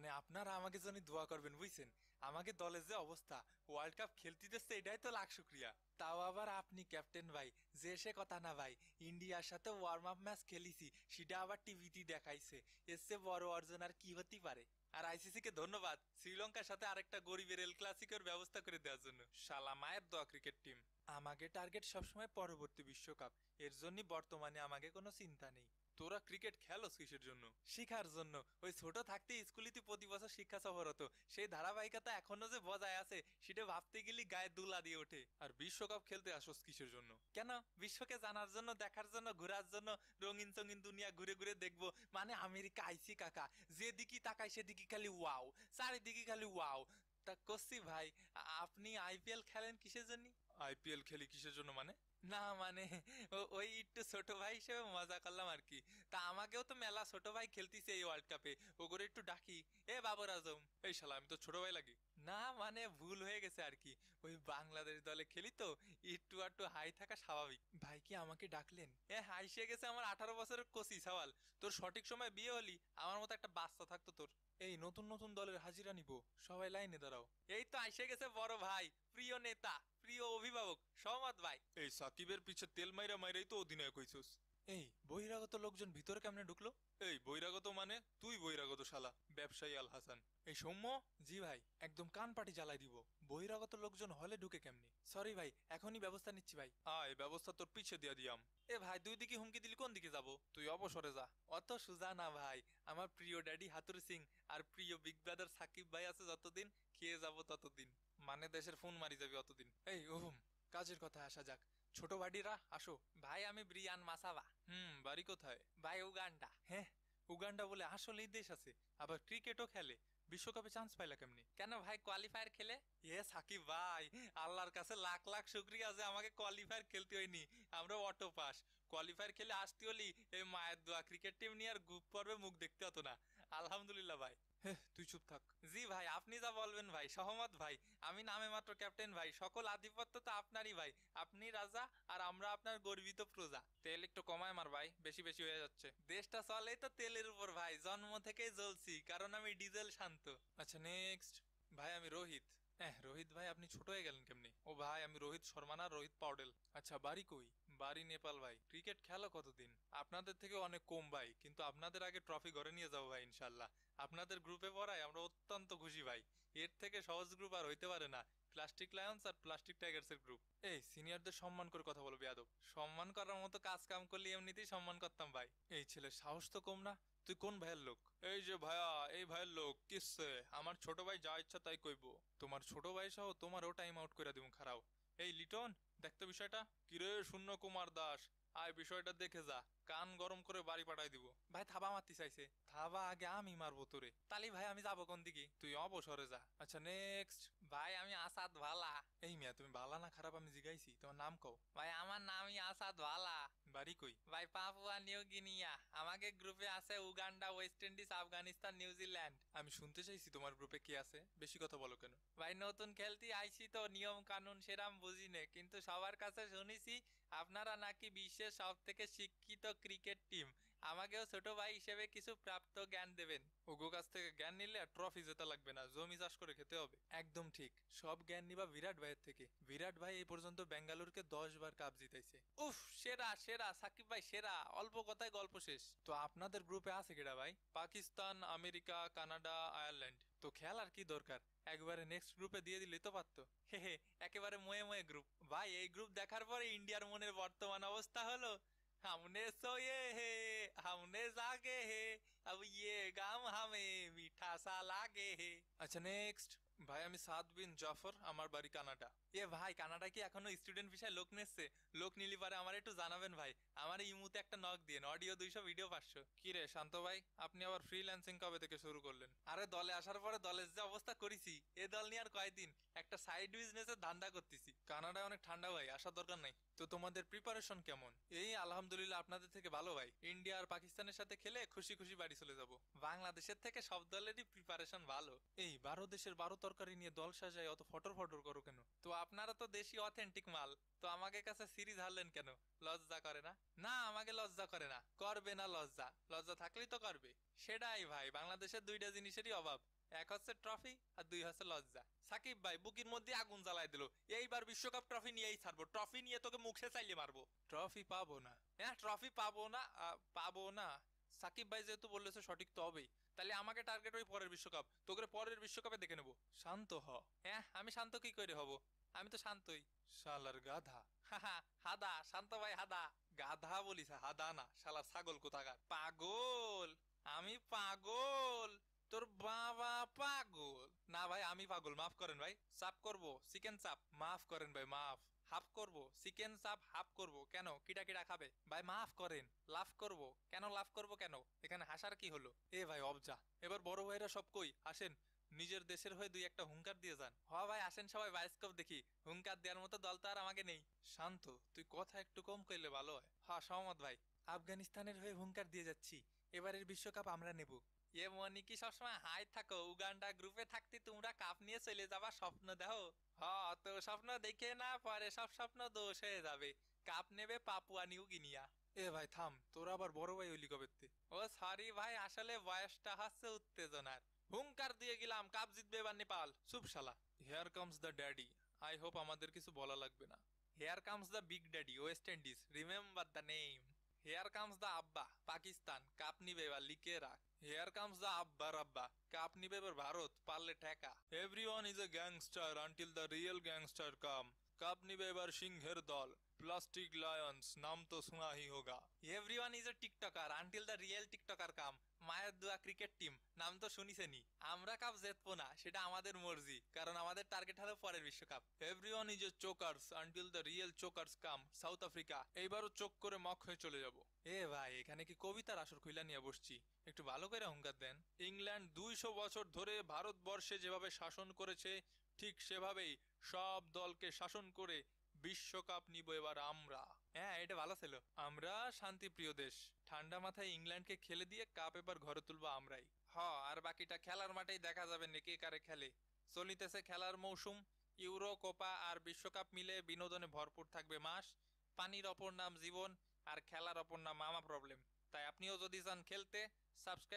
মানে আপনারা আমাকে জন্য দোয়া করবেন বুঝছেন। আমাকে দলের যে অবস্থা, ওয়ার্ল্ড কাপ খেলতে দিচ্ছে এটাই তো লাখ শুক্রিয়া। তাও আবার আপনি ক্যাপ্টেন ভাই, যে সে কথা না ভাই, ইন্ডিয়ার সাথে ওয়ার্ম আপ ম্যাচ খেলিছি, সেটা আবার টিভিতে দেখাইছে। এর চেয়ে বড় অর্জন আর কি হতে পারে। আর আইসিসি কে ধন্যবাদ শ্রীলঙ্কার সাথে আরেকটা গরিবের এল ক্লাসিকের ব্যবস্থা করে দেওয়ার জন্য। শালা মায়ের দোয়া ক্রিকেট টিম। আমাকে টার্গেট সবসময় পরবর্তী বিশ্বকাপ, এর জন্য বর্তমানে আমাকে কোনো চিন্তা নেই। তোরা ক্রিকেট খেলোস কিসের জন্য? শিখার জন্য। ওই ছোট থাকতে স্কুলিতে প্রতি বছর শিক্ষা সফর হতো, সেই ধারাবাহিকতা এখনো যে বজায় আছে সেটা ভাবতে গেলে গায়ে দুলা দিয়ে ওঠে। আর বিশ্বকাপ খেলতে আসোস কিসের জন্য? কেন? বিশ্বকে জানার জন্য, দেখার জন্য, ঘোরার জন্য, রঙিন চঙিন দুনিয়া ঘুরে ঘুরে দেখবো। মানে আমেরিকা আইসি কাকা, যেদিকে তাকাই সেদিকে খালি ওয়াও, চারিদিকে খালি ওয়াও। তা করছি ভাই, আপনি আইপিএল খেলেন কিসের জন্য? আইপিএল খেলি কিসের জন্য মানে? না মানে ওই একটু ছোট ভাই হিসেবে মজা করলাম আর কি। তা আমাকেও তো মেলা ছোট ভাই খেলতিছে এই ওয়ার্ল্ড কাপে, ওগুলো একটু ডাকি। এ বাবর আজম। এই শালা আমি তো ছোট ভাই লাগি। না মানে ভুল হয়ে গেছে আর কি। ওই বাংলাদেশ দলে খেলি তো, একটু আটটু হাই থাকা স্বাভাবিক। ভাই কি আমাকে ডাকলেন? এ হাইসে গেছে আমার 18 বছরের কচি সওয়াল। তোর সঠিক সময় বিয়ে হলি, আমার মতো একটা বাচ্চা থাকতো তোর। এই নতুন নতুন দলের হাজিরা নিব, সবাই লাইনে দাঁড়াও। এই তো আইসে গেছে বড় ভাই, প্রিয় নেতা, প্রিয় অভিভাবক সহমত ভাই। এই সাকিবের পিছে তেল মাইরা মাইরাই তো অধিনায়ক হইছস। এই বহিরাগত লোকজন ভিতরে কেমনে ঢুকলো? এই বহিরাগত মানে তুই বহিরাগত শালা, ব্যবসায়ী আল হাসান। এই সৌম্য। জি ভাই, একদম কান পাটি জ্বালাই দিব। বহিরাগত লোকজন হলে ঢুকে কেমনি? সরি ভাই, এখনই ব্যবস্থা নিচ্ছি ভাই। আয়, ব্যবস্থা তোর পিছে দিয়া দিয়াম। এ ভাই, দুই দিকে হুমকি দিলি কোন দিকে যাব? তুই অবসরে যা। অত সুজা না ভাই, আমার প্রিয় ড্যাডি হাতুর সিং আর প্রিয় বিগ ব্রাদার সাকিব ভাই আছে যতদিন, খেয়ে যাব ততদিন। মানে দেশের ফোন মারি যাবি অতদিন। এই ওহম, কাজের কথা আসা যাক। ছোট ভাডিরা আসো। ভাই আমি ব্রিয়ান মাসাবা। বাড়ি কোথায়? ভাই উগান্ডা। হ্যাঁ, উগান্ডা বলে আসলেই দেশ আছে, আবার ক্রিকেটও খেলে। বিশ্বকাপে চান্স পাইলা কেমনি? কেন ভাই কোয়ালিফায়ার খেলে? এ সাকিব ভাই, আল্লাহর কাছে লাখ লাখ শুক্রিয়া যে আমাকে কোয়ালিফায়ার খেলতে হয়নি। আমরা অটো পাস। কোয়ালিফায়ার খেলে আসতে হলি এই মায়ের দোয়া, ক্রিকেট টিম নিয়ে আর গ্রুপ পর্বে মুখ দেখতে হতো না। আলহামদুলিল্লাহ ভাই। হ্যাঁ তুই চুপ থাক। জি ভাই, আপনি যা বলবেন ভাই, সহমত ভাই। আমি নামে মাত্র ক্যাপ্টেন ভাই, সকল আধিপত্য তো আপনারই ভাই। আপনি রাজা আর আমরা আপনার গর্বিত প্রজা। তেল একটু কমায় মার ভাই, বেশি বেশি হয়ে যাচ্ছে। দেশটা চলে তো তেলের উপর ভাই, জন্ম থেকেই জ্বলছি, কারণ আমি ডিজেল শান্ত। আচ্ছা নেক্সট। ভাই আমি রোহিত। রোহিত ভাই আপনি ছোট হয়ে গেলেন কেমনি? ও ভাই আমি রোহিত শর্মা না, রোহিত পাউডেল। আচ্ছা বাড়ি কই? বাড়ি নেপাল ভাই। ক্রিকেট খেলো কতদিন? আপনাদের থেকে অনেক কম ভাই, কিন্তু আপনাদের আগে ট্রফি ঘরে নিয়ে যাবো ভাই ইনশাল্লাহ। আপনাদের গ্রুপে পড়ায় আমরা অত্যন্ত খুশি ভাই। এর থেকে সহজ গ্রুপ আর হইতে পারে না। প্লাস্টিক লায়ন্স আর প্লাস্টিক টাইগার্স এর গ্রুপ। এই সিনিয়রদের সম্মান করে কথা বলবি আদব। সম্মান করার মতো কাজ কাম করলে এমনিতেই সম্মান করতাম ভাই। এই ছেলে সাহস তো কম না। তুই কোন ভাইয়ের লোক? এই যে ভাইয়া, এই ভাইয়ের লোক কিসে? আমার ছোট ভাই যা ইচ্ছা তাই কইবো। তোমার ছোট ভাই সহ তোমারও টাইম আউট করে দিব খারাও। এই লিটন, দেখতো বিষয়টা। কিরে শূন্য কুমার দাস, আয় বিষয়টা দেখে যা। কান গরম করে বাড়ি পাঠাই দিব। ভাই থাবা মারতে চাইছে। থাবা আগে আমি মারবো তোরে। তালি ভাই আমি যাবো কোন দিকে? তুই অবসরে যা। আচ্ছা নেক্সট। ভাই আমি আসাদ ভালা। এই মিয়া তুমি ভালা না খারাপ আমি জিগাইছি, তোমার নাম কও। ভাই আমার নামই আসাদ ভালা। বাড়ি কই? ভাই পাপুয়া নিউ গিনিয়া। আমাকে গ্রুপে আছে Uganda, West Indies, Afghanistan, New Zealand. আমি শুনতে চাইছি তোমার গ্রুপে কে আছে, বেশি কথা বলো কেন? ভাই নতুন খেলতে আইছি তো, নিয়ম কানুন সেরাম বুঝি নে, কিন্তু সবার কাছে শুনেছি আপনারা নাকি বিশ্বের সব থেকে শিক্ষিত ক্রিকেট টিম। আমাকেও ছোট ভাই হিসেবে কিছু প্রাপ্ত জ্ঞান দেবেন। ওগো কাছ থেকে জ্ঞান নিলে আর ট্রফি জেতা লাগবে না, জমি চাষ করে খেতে হবে। একদম ঠিক, সব জ্ঞান নিবা বিরাট ভাইয়ের থেকে। বিরাট ভাই এই পর্যন্ত বেঙ্গালুরুকে 10 বার কাপ জিতাইছে। উফ, সেরা সেরা সাকিব ভাই সেরা। অল্প কথায় গল্প শেষ। তো আপনাদের গ্রুপে আছে কেডা ভাই? Pakistan, America, Canada, Ireland. তো খেলার কি দরকার, একবারে নেক্সট গ্রুপে দিয়ে দিলে তো পারতো। হে হে, একেবারে ময়ে ময়ে গ্রুপ। ভাই এই গ্রুপ দেখার পরে ইন্ডিয়ার মনের বর্তমান অবস্থা হলো, हमने सोए है, हमने जागे है, अब ये গাম হামে মিঠা সা লাগে হে। আচ্ছা নেক্সট। ভাই আমি সাদ বিন জাফর, আমার বাড়ি কানাডা। এ ভাই কানাডা কি এখনো স্টুডেন্ট ভিসায় লোক নিচ্ছে? লোক নিলি পারে আমার একটু জানাবেন ভাই। আমার ইমুতে একটা নক দিয়ে, অডিও 200, ভিডিও 500। কি রে শান্ত ভাই, আপনি আবার ফ্রিল্যান্সিং কবে থেকে শুরু করলেন? আরে দলে আসার পরে দলের যে অবস্থা করেছি, এ দল নিয়ে আর কয়দিন একটা সাইড বিজনেসের ধান্দা করতেছি। কানাডায় অনেক ঠান্ডা ভাই, আসার দরকার নাই। তো তোমাদের প্রিপারেশন কেমন? এই আলহামদুলিল্লাহ আপনাদের থেকে ভালো ভাই। ইন্ডিয়া আর পাকিস্তানের সাথে খেলে খুশি খুশি বাড়ি চলে যাব। বাংলাদেশের থেকে সব দলেরই প্রিপারেশন ভালো। এই 12 দেশের 12 তরকারি নিয়ে দল সাজায় অত ফটর ফটর করো কেন? তো আপনারা তো দেশি অথেন্টিক মাল, তো আমাকে কাছে সিরিজ হারলেন কেন? লজ্জা করে না? না আমাকে লজ্জা করে করে না, করবে না লজ্জা, লজ্জা থাকলেই তো করবে। সেটাই ভাই, বাংলাদেশের দুইটা জিনিসেরই অভাব, এক হচ্ছে ট্রফি আর দুই হচ্ছে লজ্জা। সাকিব ভাই বুকের মধ্যে আগুন জ্বালায় দিল, এইবার বিশ্বকাপ ট্রফি নিয়েই ছাড়বো, ট্রফি নিয়ে তোকে মুখে চাইলে মারবো। ট্রফি পাবো না? হ্যাঁ ট্রফি পাবো না, পাবো না। সাকিব ভাই যেহেতু বললেছে সঠিক তো হবেই, তাহলে আমাকে টার্গেট ওই পরের বিশ্বকাপ, তোকে পরের বিশ্বকাপে দেখে নেবো। শান্ত হ। হ্যাঁ আমি শান্ত কি করে হব, আমি তো শান্তই। শালার গাধা। হাহা, হাদা, শান্ত ভাই হাদা। গাধা বলিস, হাদা না, শালার ছাগল কোথাকার। পাগল? আমি পাগল? তোর বাবা পাগল? না ভাই আমি পাগল, মাফ করেন ভাই। চাপ করব, চিকেন চাপ, মাফ করেন ভাই, মাফ। হাফ করব, চিকেন চাপ হাফ করব, কেন কিটা কিটা খাবে ভাই, মাফ করেন। লাভ করব, কেন লাভ করব কেন, এখানে হাসার কি হলো? এ ভাই অবজা, এবার বড় ভাইরা সব কই আসেন, নিজের দেশের হয়ে দুই একটা হুঙ্কার দিয়ে যান। হ ভাই আসেন সবাই বায়োস্কোপ দেখি, হুঙ্কার দেওয়ার মতো দল তো আর আমাকে নেই। শান্ত, তুই কথা একটু কম কইলে ভালো হয়। হ্যাঁ সহমত ভাই, আফগানিস্তানের হয়ে হুঙ্কার দিয়ে যাচ্ছি, এবারের বিশ্বকাপ আমরা নেব। এ মনি কি সবসময় হাই থাকো, উগান্ডা গ্রুপে থাকতে তোমরা কাপ নিয়ে চলে যাবা স্বপ্ন দেখো। হ্যাঁ তো স্বপ্ন দেখে না, পরে সব স্বপ্ন দোষ হয়ে যাবে। কাপ নেবে পাপুয়া নিউ গিনিয়া। এ ভাই থাম, তোরা আবার বড় ভাই হইলি কবে তে? ও সরি ভাই, আসলে বয়সটা হচ্ছে উত্তেজনার। হুঙ্কার দিয়ে গেলাম কাপ জিতবে এবার নেপাল। চুপ শালা। Hair comes the daddy. I hope আমাদের কিছু বলা লাগবে না। Hair comes the big daddy West Indies, remember the name. Hair comes the আব্বা পাকিস্তান, কাপ নিবে এবার লিখে রাখ। হেয়ার কামস দ্য আব্বা রাব্বা, কাপ নিবে এবার ভারত, পারলে ঠেকা। Everyone is a gangster until the real gangster come. কাপ নিবে এবার সিংহের দল, প্লাস্টিক লায়ন্স, নাম তো শোনা হি হোগা। Everyone is a TikToker until the real TikToker come. মায়ের দোয়া ক্রিকেট টিম, নাম তো শুনিসেনি। আমরা কাপ জিতবো না সেটা আমাদের মর্জি, কারণ আমাদের টার্গেট হলো পরের বিশ্বকাপ। Everyone is a chokers until the real chokers come. South Africa, এইবারও চোখ করে মক হয়ে চলে যাব। এ ভাই এখানে কি কবিতার আসর খুইলা নিয়ে বসছি, একটু ভালো করে হুঙ্কার দেন। ইংল্যান্ড 200 বছর ধরে ভারতবর্ষে যেভাবে শাসন করেছে, ঠিক সেভাবেই সব দলকে শাসন করে বিশ্বকাপ নিব এবার আমরা। হ্যাঁ এটা ভালো ছিল। আমরা শান্তিপ্রিয় দেশ, ঠান্ডা মাথায় ইংল্যান্ডকে খেলে দিয়ে কাপ এবার ঘরে তুলবো আমরাই। হ, আর বাকিটা খেলার মাঠেই দেখা যাবে নে কে কারে খেলে। চলিতেছে খেলার মৌসুম, ইউরো কোপা আর বিশ্বকাপ মিলে বিনোদনে ভরপুর থাকবে মাস। পানির অপর নাম জীবন, আর খেলার অপর নাম মামা প্রবলেম। তাই আপনিও যদি চান খেলতে, সাবস্ক্রাইব